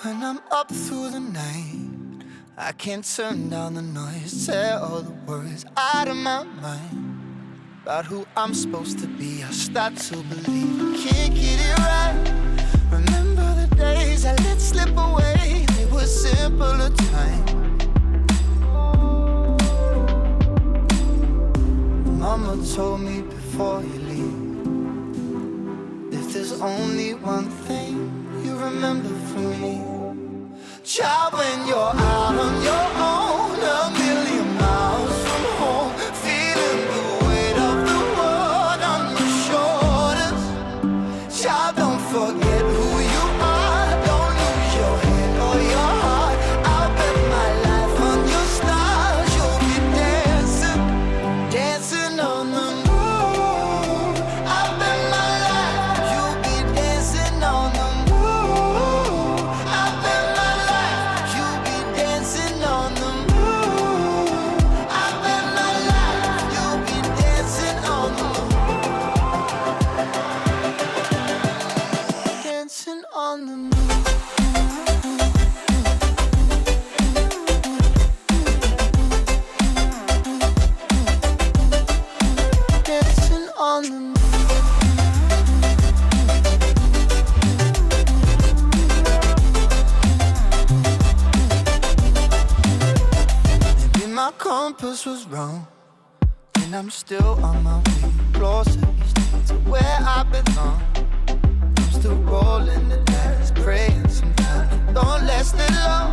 When I'm up through the night, I can't turn down the noise. Say all the words out of my mind about who I'm supposed to be. I start to believe I can't get it right. Remember the days I let slip away. They were simpler times. Mama told me before you leave, if there's only one thing you remember from me, child, when you're out on your own, a million miles from home, feeling the weight of the world on your shoulders. Child, don't forget who you are. Don't lose your head or your heart. I'll bet my life on your stars. You'll be dancing, dancing on the moon. I'll bet my life you'll be dancing on the moon. I'll bet my life you'll be dancing on the moon. I'll bet my life you'll be dancing on the moon. Dancing on the moon. Dancing on the moon. Maybe my compass was wrong, and I'm still on my way closer each day to where I belong. I'm still rolling the dice, praying sometimes it don't last that long.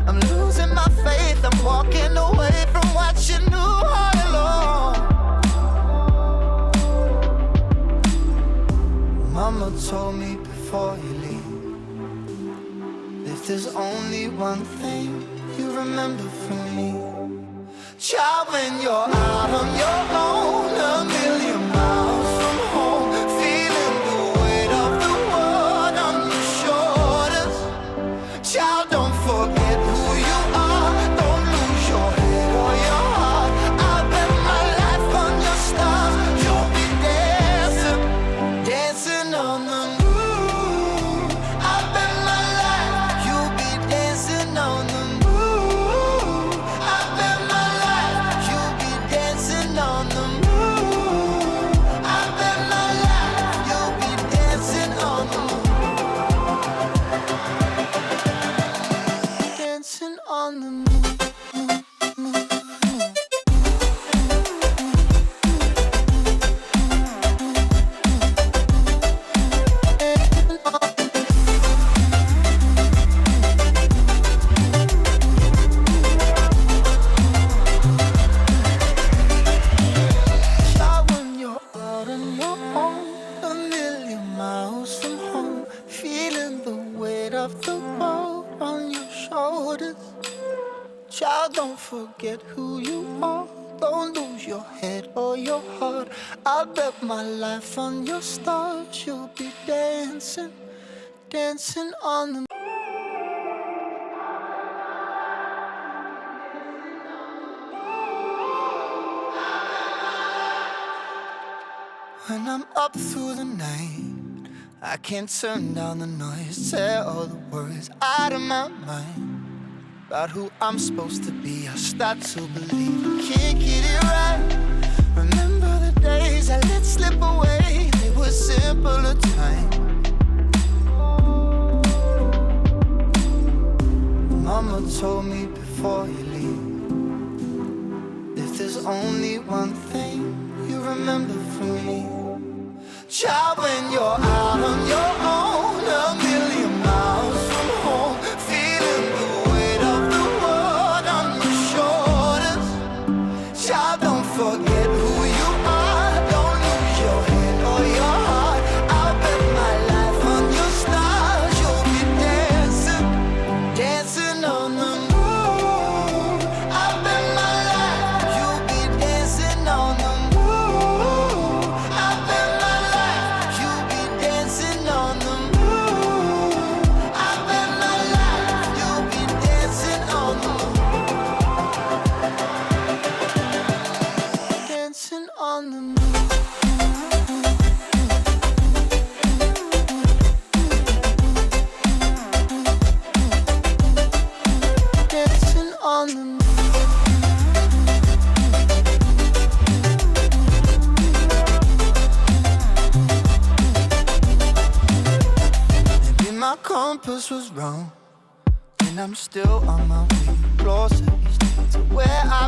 I'm losing my faith, I'm walking away from what you knew all along. Mama told me before you leave, if there's only one thing you remember from me, child, when you're out on your own, a million miles from home, feeling the weight of the world on your shoulders. Child, don't forget who you are. Don't lose your head or your heart. I'll bet my life on your stars. You'll be dancing, dancing on the moon. I'll bet my life you'll be dancing on the moon. I'll bet my life you'll be dancing on the moon. I'll bet my life you'll be dancing on the moon. Dancing on the moon. Child, when you're out on your own, a million miles from home, feeling the weight of the world on your shoulders. Child, don't forget who you are. Don't lose your head or your heart. I'll bet my life on your stars. You'll be dancing, dancing on the. When I'm up through the night, I can't turn down the noise. Say all the words out of my mind about who I'm supposed to be. I start to believe I can't get it right. Remember the days I let slip away. They were simpler times. Mama told me before you leave, if there's only one thing you remember from me, child, when you're out on your own, a million miles from home, feeling the weight of the world on your shoulders. Child, don't forget who you are. Don't lose your head or your heart. I'll bet my life on your stars. You'll be dancing, dancing on the moon. I'll bet my life you'll be dancing on the moon. I'll bet my life you'll be dancing on the moon. I'll bet my life you'll be dancing on the moon. Dancing on the moon. my compass was wrong, and I'm still on my way closer to where I